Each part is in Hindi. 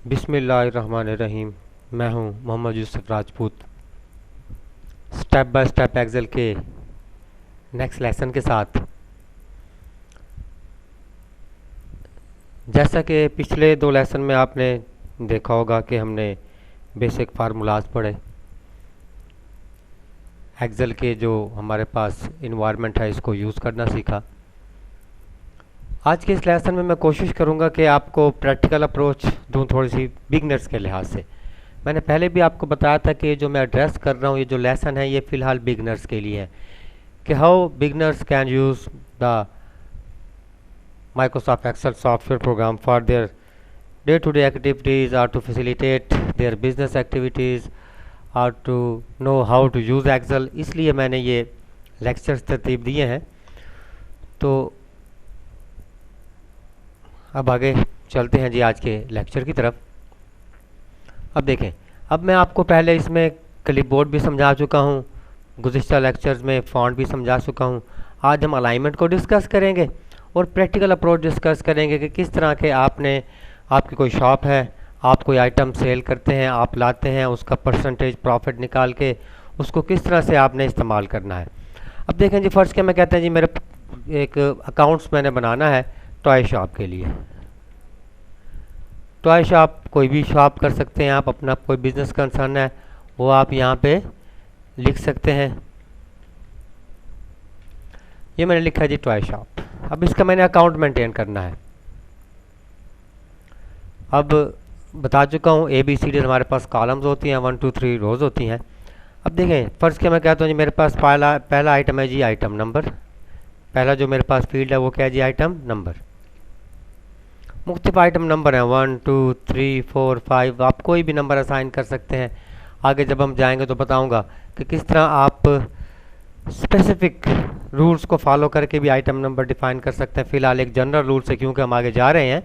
बिस्मिल्लाहिर्रहमानिर्रहीम। मैं हूं Mohammad Yusuf Rajput. Step by step Excel के नेक्स्ट लेसन के साथ, जैसा कि पिछले दो लेसन में आपने देखा होगा कि हमने बेसिक फार्मूलाज पढ़े, एक्सेल के जो हमारे पास इन्वायरमेंट है इसको यूज़ करना सीखा। आज के इस लेसन में मैं कोशिश करूंगा कि आपको प्रैक्टिकल अप्रोच दूं थोड़ी सी बिगनर्स के लिहाज से। मैंने पहले भी आपको बताया था कि जो मैं एड्रेस कर रहा हूँ, ये जो लेसन है ये फ़िलहाल बिगनर्स के लिए है कि how beginners can use the Microsoft Excel software program for their day to day activities और to facilitate their business activities और to know how to use Excel. इसलिए मैंने ये लेक्चर्स तरतीब दिए हैं। तो अब आगे चलते हैं जी आज के लेक्चर की तरफ। अब देखें, अब मैं आपको पहले इसमें क्लिपबोर्ड भी समझा चुका हूँ, गुज़िश्ता लेक्चर्स में फ़ॉन्ट भी समझा चुका हूँ। आज हम अलाइनमेंट को डिस्कस करेंगे और प्रैक्टिकल अप्रोच डिस्कस करेंगे कि किस तरह के आपकी कोई शॉप है, आप कोई आइटम सेल करते हैं, आप लाते हैं, उसका परसेंटेज प्रॉफिट निकाल के उसको किस तरह से आपने इस्तेमाल करना है। अब देखें जी, फ़र्ज़ के मैं कहते हैं जी मेरे एक अकाउंट्स मैंने बनाना है टॉय शॉप के लिए। टॉय शॉप कोई भी शॉप कर सकते हैं आप, अपना कोई बिजनेस कंसर्न है वो आप यहाँ पे लिख सकते हैं। ये मैंने लिखा है जी टॉय शॉप। अब इसका मैंने अकाउंट मेंटेन करना है। अब बता चुका हूँ ABCD हमारे पास कॉलम्स होती हैं, 1 2 3 रोज़ होती हैं। अब देखें, फ़र्ज़ के मैं कहता हूँ जी मेरे पास पहला आइटम है जी आइटम नंबर। पहला जो मेरे पास फील्ड है वो क्या है जी आइटम नंबर। मुख्तलिफ आइटम नंबर हैं 1 2 3 4 5, आप कोई भी नंबर असाइन कर सकते हैं। आगे जब हम जाएंगे तो बताऊंगा कि किस तरह आप स्पेसिफिक रूल्स को फॉलो करके भी आइटम नंबर डिफाइन कर सकते हैं। फ़िलहाल एक जनरल रूल से क्योंकि हम आगे जा रहे हैं,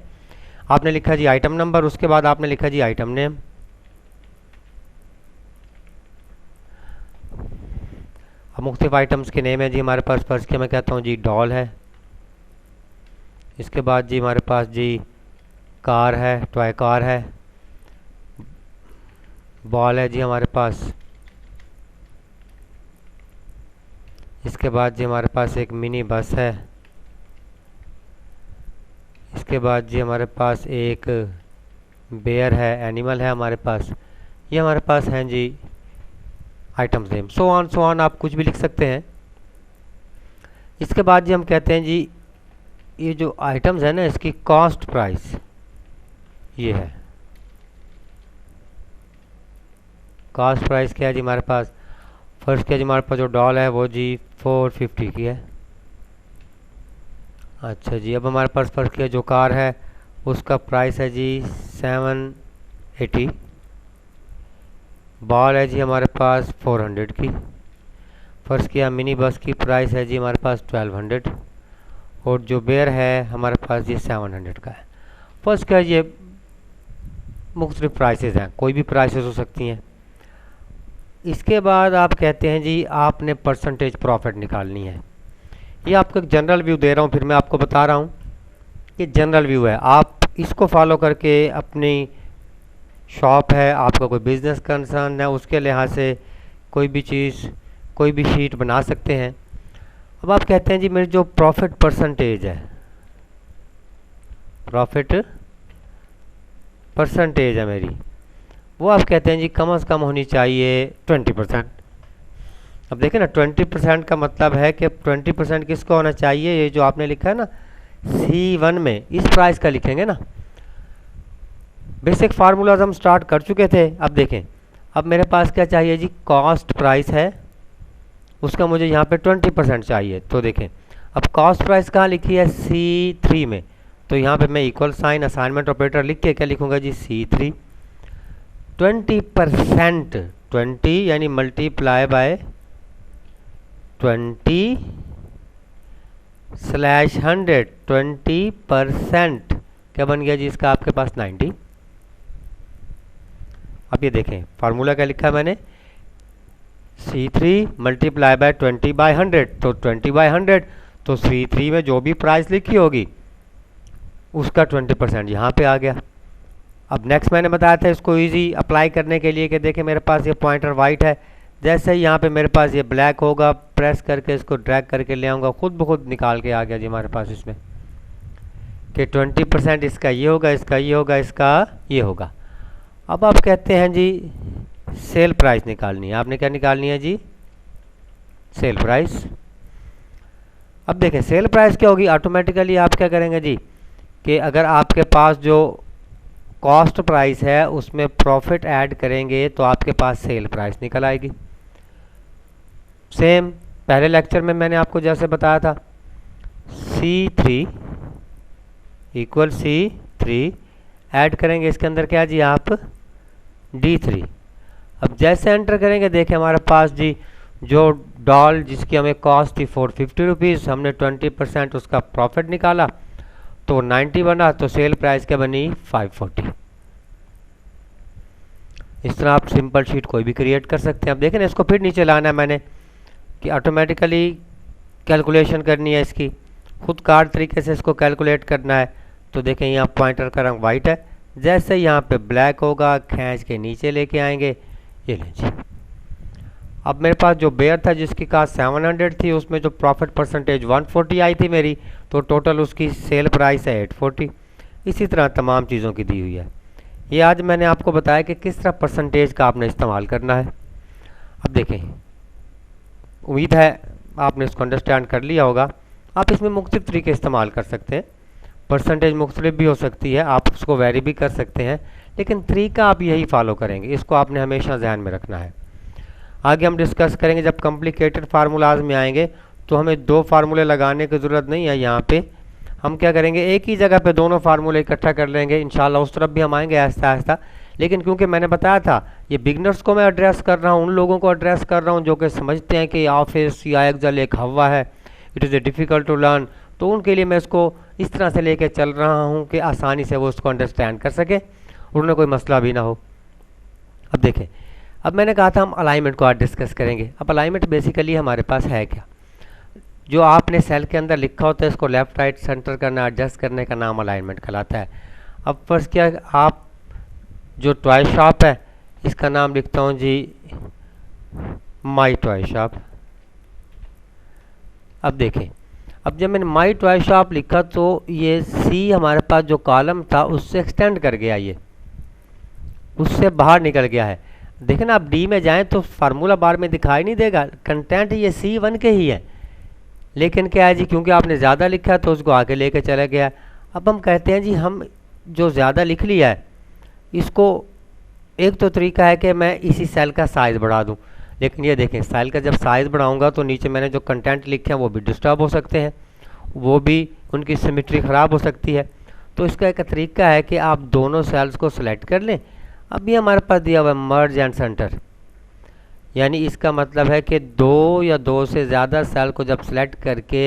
आपने लिखा जी आइटम नंबर, उसके बाद आपने लिखा जी आइटम नेम। अब मुख्तलिफ आइटम्स के नेम है जी हमारे पास। फ़र्ज़ के मैं कहता हूँ जी डॉल है, इसके बाद जी हमारे पास जी कार है, टॉय कार है, बॉल है जी हमारे पास, इसके बाद जी हमारे पास एक मिनी बस है, इसके बाद जी हमारे पास एक बेयर है, एनिमल है हमारे पास। ये हमारे पास हैं जी आइटम्स नेम। सो ऑन आप कुछ भी लिख सकते हैं। इसके बाद जी हम कहते हैं जी ये जो आइटम्स है ना इसकी कॉस्ट प्राइस ये है। कॉस्ट प्राइस क्या है जी हमारे पास। फर्स्ट क्या जी हमारे पास जो डॉल है वो जी 450 की है। अच्छा जी, अब हमारे पास फर्स्ट क्या जो कार है उसका प्राइस है जी 780। बॉल है जी हमारे पास 400 की। फर्स्ट किया मिनी बस की प्राइस है जी हमारे पास 1200 और जो बेयर है हमारे पास ये 700 का है। फर्स्ट क्या ये मुख्तलिफ प्राइसेस हैं, कोई भी प्राइसेस हो सकती हैं। इसके बाद आप कहते हैं जी आपने परसेंटेज प्रॉफिट निकालनी है। ये आपको एक जनरल व्यू दे रहा हूँ, फिर मैं आपको बता रहा हूँ कि जनरल व्यू है। आप इसको फॉलो करके अपनी शॉप है, आपका कोई बिजनेस कंसर्न है, उसके लिहाज से कोई भी चीज़ कोई भी शीट बना सकते हैं। अब आप कहते हैं जी मेरी जो प्रॉफिट परसेंटेज है, प्रॉफिट परसेंटेज है मेरी, वो आप कहते हैं जी कम से कम होनी चाहिए 20%। अब देखें ना 20% का मतलब है कि 20% किसको होना चाहिए, ये जो आपने लिखा है ना C1 में इस प्राइस का लिखेंगे ना। बेसिक फार्मूलाज हम स्टार्ट कर चुके थे। अब देखें, अब मेरे पास क्या चाहिए जी कॉस्ट प्राइस है, उसका मुझे यहाँ पे 20% चाहिए। तो देखें अब कॉस्ट प्राइस कहाँ लिखी है C3 में, तो यहाँ पे मैं इक्वल साइन असाइनमेंट ऑपरेटर लिख के क्या लिखूँगा जी C3। 20% 20 यानी मल्टीप्लाई बाय 20/100 20% क्या बन गया जी इसका आपके पास 90। अब ये देखें फार्मूला क्या लिखा है मैंने C3 मल्टीप्लाई बाय 20/100, तो 20/100 तो C3 में जो भी प्राइस लिखी होगी उसका 20% यहाँ पे आ गया। अब नेक्स्ट मैंने बताया था इसको इजी अप्लाई करने के लिए कि देखिए मेरे पास ये पॉइंटर वाइट है, जैसे ही यहाँ पे मेरे पास ये ब्लैक होगा, प्रेस करके इसको ड्रैग करके ले आऊँगा, खुद ब खुद निकाल के आ गया जी हमारे पास इसमें कि 20% इसका ये होगा, इसका ये होगा, इसका ये होगा। अब आप कहते हैं जी सेल प्राइस निकालनी है, आपने क्या निकालनी है जी? Sale price. अब देखें सेल प्राइस क्या होगी, ऑटोमेटिकली आप क्या करेंगे जी कि अगर आपके पास जो कॉस्ट प्राइस है उसमें प्रॉफिट ऐड करेंगे तो आपके पास सेल प्राइस निकल आएगी। सेम पहले लेक्चर में मैंने आपको जैसे बताया था, C3 इक्वल C3 ऐड करेंगे इसके अंदर क्या जी आप? D3। अब जैसे एंटर करेंगे देखें हमारे पास जी जो डॉल जिसकी हमें कॉस्ट थी 450 रुपीज़, हमने 20% उसका प्रॉफिट निकाला तो 90 बना, तो सेल प्राइस क्या बनी? 540। इस तरह आप सिंपल शीट कोई भी क्रिएट कर सकते हैं। अब देखें ना इसको फिर नीचे लाना है मैंने कि ऑटोमेटिकली कैलकुलेशन करनी है इसकी, खुद कार्ड तरीके से इसको कैलकुलेट करना है। तो देखें यहाँ पॉइंटर का रंग वाइट है, जैसे यहाँ पे ब्लैक होगा खींच के नीचे लेके आएंगे, ये लीजिए। अब मेरे पास जो बेयर था जिसकी कास्ट 700 थी उसमें जो प्रॉफिट परसेंटेज 140 आई थी मेरी, तो टोटल उसकी सेल प्राइस है 840। इसी तरह तमाम चीज़ों की दी हुई है। ये आज मैंने आपको बताया कि किस तरह परसेंटेज का आपने इस्तेमाल करना है। अब देखें, उम्मीद है आपने इसको अंडरस्टैंड कर लिया होगा। आप इसमें मुख्तलिफ तरीके इस्तेमाल कर सकते हैं, परसेंटेज मुख्तलिफ भी हो सकती है, आप उसको वेरी भी कर सकते हैं, लेकिन तरीका आप यही फॉलो करेंगे, इसको आपने हमेशा ध्यान में रखना है। आगे हम डिस्कस करेंगे जब कॉम्प्लिकेटेड फार्मूलाज में आएंगे तो हमें दो फार्मूले लगाने की ज़रूरत नहीं है। यहाँ पे हम क्या करेंगे, एक ही जगह पे दोनों फार्मूले इकट्ठा कर लेंगे। इंशाल्लाह उस तरफ भी हम आएंगे आहिस्ता आहिस्ता, लेकिन क्योंकि मैंने बताया था ये बिगनर्स को मैं एड्रेस कर रहा हूँ, उन लोगों को एड्रेस कर रहा हूँ जो कि समझते हैं कि ऑफिस या एक्सेल एक हवा है, it is a difficult to learn, तो उनके लिए मैं इसको इस तरह से लेके चल रहा हूँ कि आसानी से वो उसको अंडरस्टैंड कर सके, उन्हें कोई मसला भी ना हो। अब देखें, अब मैंने कहा था हम अलाइनमेंट को आज डिस्कस करेंगे। अब अलाइनमेंट बेसिकली हमारे पास है क्या, जो आपने सेल के अंदर लिखा होता है इसको लेफ़्ट राइट सेंटर करना, एडजस्ट करने का नाम अलाइनमेंट कहलाता है। अब फर्स्ट क्या, आप जो टॉय शॉप है इसका नाम लिखता हूँ जी माई टॉय शॉप। अब देखें, अब जब मैंने माई टॉय शॉप लिखा तो ये सी हमारे पास जो कॉलम था उससे एक्सटेंड कर गया, ये उससे बाहर निकल गया है। देखें ना, आप डी में जाएं तो फार्मूला बार में दिखाई नहीं देगा, कंटेंट ये C1 के ही है, लेकिन क्या है जी क्योंकि आपने ज़्यादा लिखा है तो उसको आगे लेके चला गया। अब हम कहते हैं जी हम जो ज़्यादा लिख लिया है इसको, एक तो तरीका है कि मैं इसी सेल का साइज़ बढ़ा दूं, लेकिन ये देखें सेल का जब साइज़ बढ़ाऊंगा तो नीचे मैंने जो कंटेंट लिखे हैं वो भी डिस्टर्ब हो सकते हैं, वो भी उनकी सिमेट्री ख़राब हो सकती है। तो इसका एक तरीका है कि आप दोनों सेल्स को सिलेक्ट कर लें। अब ये हमारे पास दिया हुआ है मर्ज एंड सेंटर, यानी इसका मतलब है कि दो या दो से ज़्यादा सेल को जब सेलेक्ट करके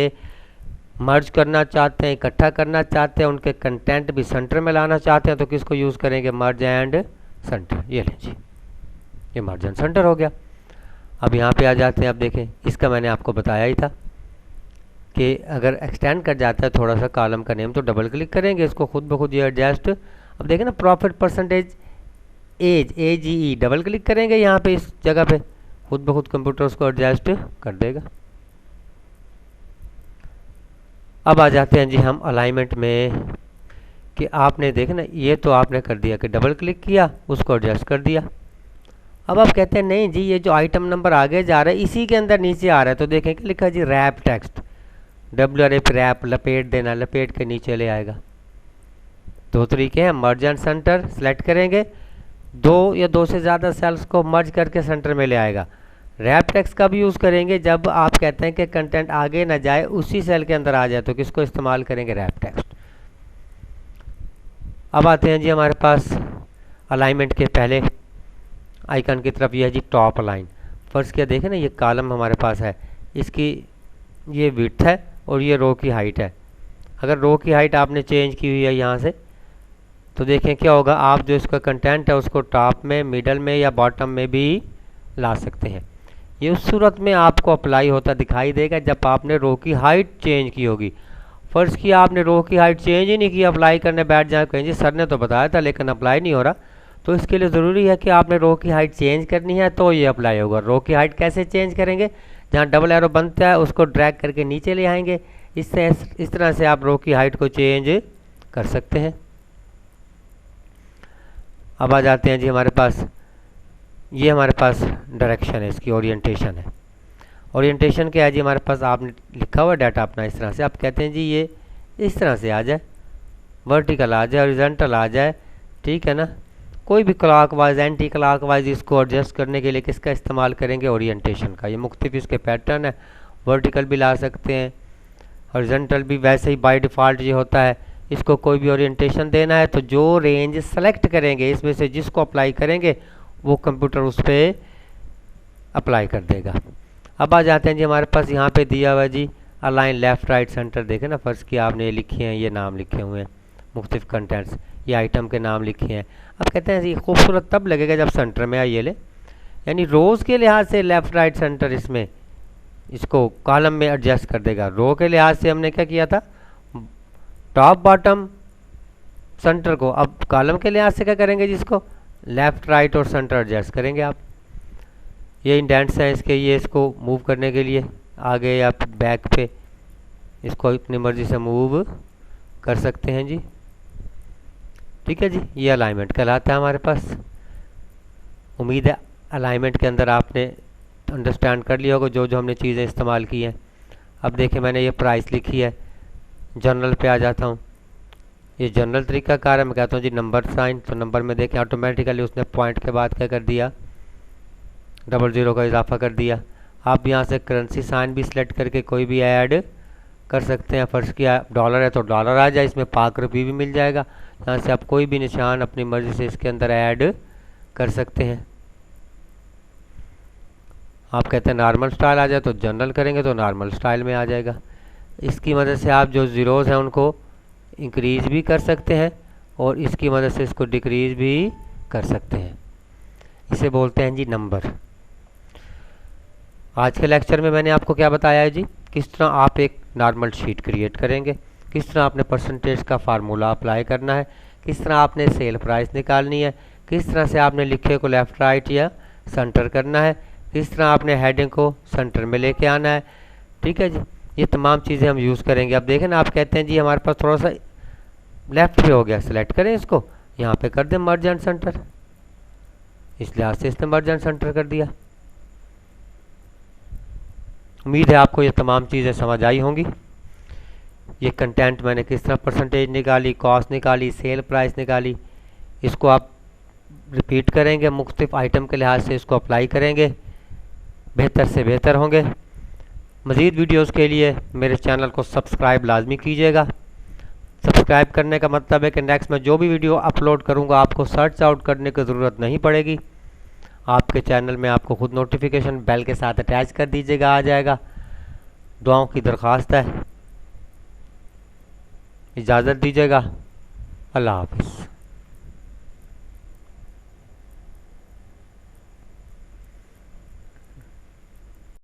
मर्ज करना चाहते हैं, इकट्ठा करना चाहते हैं, उनके कंटेंट भी सेंटर में लाना चाहते हैं, तो किसको यूज़ करेंगे, मर्ज एंड सेंटर। ये लीजिए, ये मर्ज एंड सेंटर हो गया। अब यहाँ पे आ जाते हैं। अब देखें, इसका मैंने आपको बताया ही था कि अगर एक्सटेंड कर जाता है थोड़ा सा कॉलम का नेम तो डबल क्लिक करेंगे, इसको खुद ब खुद ये एडजस्ट। अब देखें ना, profit percentage age AGE double click करेंगे यहाँ पे, इस जगह पे खुद ब खुद कंप्यूटर उसको एडजस्ट कर देगा। अब आ जाते हैं जी हम अलाइनमेंट में कि आपने देखे ना, ये तो आपने कर दिया कि डबल क्लिक किया, उसको एडजस्ट कर दिया। अब आप कहते हैं नहीं जी ये जो आइटम नंबर आगे जा रहा है इसी के अंदर नीचे आ रहा है, तो देखें कि लिखा जी रैप टेक्स्ट, WRAP रैप, लपेट देना, लपेट के नीचे ले आएगा। दो तरीके हैं, मर्ज एंड सेंटर सेलेक्ट करेंगे, दो या दो से ज़्यादा सेल्स को मर्ज करके सेंटर में ले आएगा। रैप टेक्स्ट का भी यूज़ करेंगे जब आप कहते हैं कि कंटेंट आगे ना जाए उसी सेल के अंदर आ जाए, तो किसको इस्तेमाल करेंगे, रैप टेक्स्ट। अब आते हैं जी हमारे पास अलाइनमेंट के पहले आइकन की तरफ, यह है जी टॉप अलाइन। फर्स्ट क्या देखें ना, ये कॉलम हमारे पास है, इसकी ये विड्थ है और ये रो की हाइट है। अगर रो की हाइट आपने चेंज की हुई है यहाँ से, तो देखें क्या होगा, आप जो इसका कंटेंट है उसको टॉप में, मिडल में या बॉटम में भी ला सकते हैं। ये उस सूरत में आपको अप्लाई होता दिखाई देगा जब आपने रो की हाइट चेंज की होगी। फ़र्ज़ किया आपने रो की हाइट चेंज ही नहीं की, अप्लाई करने बैठ जाए, कहें जी सर ने तो बताया था लेकिन अप्लाई नहीं हो रहा। तो इसके लिए ज़रूरी है कि आपने रो की हाइट चेंज करनी है तो ये अप्लाई होगा। रो की हाइट कैसे चेंज करेंगे, जहाँ डबल एरो बनता है उसको ड्रैग करके नीचे ले आएंगे, इससे इस तरह से आप रो की हाइट को चेंज कर सकते हैं। अब आ जाते हैं जी हमारे पास, ये हमारे पास डायरेक्शन है, इसकी ओरिएंटेशन है। ओरिएंटेशन क्या है जी, हमारे पास आपने लिखा हुआ डाटा अपना इस तरह से, आप कहते हैं जी ये इस तरह से आ जाए, वर्टिकल आ जाए, हॉरिजॉन्टल आ जाए, ठीक है ना। कोई भी क्लॉकवाइज एंटी क्लॉकवाइज इसको एडजस्ट करने के लिए किसका इस्तेमाल करेंगे, ओरिएंटेशन का। ये मुख्तलिफ इसके पैटर्न है, वर्टिकल भी ला सकते हैं, हॉरिजॉन्टल भी, वैसे ही बाय डिफ़ॉल्ट ये होता है। इसको कोई भी ओरिएंटेशन देना है तो जो रेंज सेलेक्ट करेंगे इसमें से जिसको अप्लाई करेंगे वो कंप्यूटर उस पर अप्लाई कर देगा। अब आ जाते हैं जी हमारे पास यहाँ पे दिया हुआ है जी अलाइन लेफ़्ट राइट सेंटर, देखें ना, फ़र्ज़ किया आपने ये लिखे हैं, ये नाम लिखे हुए हैं मुख्तलिफ कंटेंट्स, ये आइटम के नाम लिखे हैं। अब कहते हैं जी खूबसूरत तब लगेगा जब सेंटर में आइए ले, यानी रोज़ के लिहाज से लेफ़्ट राइट सेंटर इसमें इसको कॉलम में एडजस्ट कर देगा। रो के लिहाज से हमने क्या किया था, टॉप बॉटम सेंटर को, अब कॉलम के लिहाज से क्या करेंगे जिसको लेफ़्ट राइट और सेंटर एडजस्ट करेंगे आप। ये इंडेंट्स हैं इसके, ये इसको मूव करने के लिए आगे या बैक पे इसको अपनी मर्ज़ी से मूव कर सकते हैं जी, ठीक है जी। ये अलाइनमेंट कहलाता है हमारे पास। उम्मीद है अलाइनमेंट के अंदर आपने अंडरस्टैंड कर लिया होगा जो जो हमने चीज़ें इस्तेमाल की हैं। अब देखें मैंने ये प्राइस लिखी है, जनरल पे आ जाता हूँ, ये जनरल तरीक़ाकार है। मैं कहता हूँ जी नंबर साइन, तो नंबर में देखें ऑटोमेटिकली उसने पॉइंट के बाद क्या कर दिया, 00 का इजाफा कर दिया। आप यहाँ से करेंसी साइन भी सिलेक्ट करके कोई भी ऐड कर सकते हैं। फ़र्ज़ किया डॉलर है तो डॉलर आ जाए, इसमें पाक रुपये भी मिल जाएगा। यहाँ से आप कोई भी निशान अपनी मर्ज़ी से इसके अंदर ऐड कर सकते हैं। आप कहते हैं नॉर्मल स्टाइल आ जाए तो जनरल करेंगे तो नॉर्मल स्टाइल में आ जाएगा। इसकी मदद से आप जो ज़ीरोज़ हैं उनको इंक्रीज़ भी कर सकते हैं और इसकी मदद से इसको डिक्रीज़ भी कर सकते हैं। इसे बोलते हैं जी नंबर। आज के लेक्चर में मैंने आपको क्या बताया है जी, किस तरह आप एक नॉर्मल शीट क्रिएट करेंगे, किस तरह आपने परसेंटेज का फार्मूला अप्लाई करना है, किस तरह आपने सेल प्राइस निकालनी है, किस तरह से आपने लिखे को लेफ़्ट राइट या सेंटर करना है, किस तरह आपने हेडिंग को सेंटर में लेके आना है, ठीक है जी। ये तमाम चीज़ें हम यूज़ करेंगे। अब देखें ना, आप कहते हैं जी हमारे पास थोड़ा सा लेफ़्ट पे हो गया, सेलेक्ट करें इसको, यहाँ पे कर दें मर्ज एंड सेंटर, इस लिहाज से इसने मर्ज एंड सेंटर कर दिया। उम्मीद है आपको ये तमाम चीज़ें समझ आई होंगी। ये कंटेंट मैंने किस तरह परसेंटेज निकाली, कॉस्ट निकाली, सेल प्राइस निकाली, इसको आप रिपीट करेंगे, मुख्तलिफ आइटम के लिहाज से इसको अप्लाई करेंगे, बेहतर से बेहतर होंगे। मज़ीद वीडियोस के लिए मेरे चैनल को सब्सक्राइब लाजमी कीजिएगा। सब्सक्राइब करने का मतलब है कि नेक्स्ट में जो भी वीडियो अपलोड करूँगा आपको सर्च आउट करने की ज़रूरत नहीं पड़ेगी, आपके चैनल में आपको खुद नोटिफिकेशन बेल के साथ अटैच कर दीजिएगा, आ जाएगा। दुआओं की दरख्वास्त है, इजाज़त दीजिएगा, अल्लाह हाफ़िज़।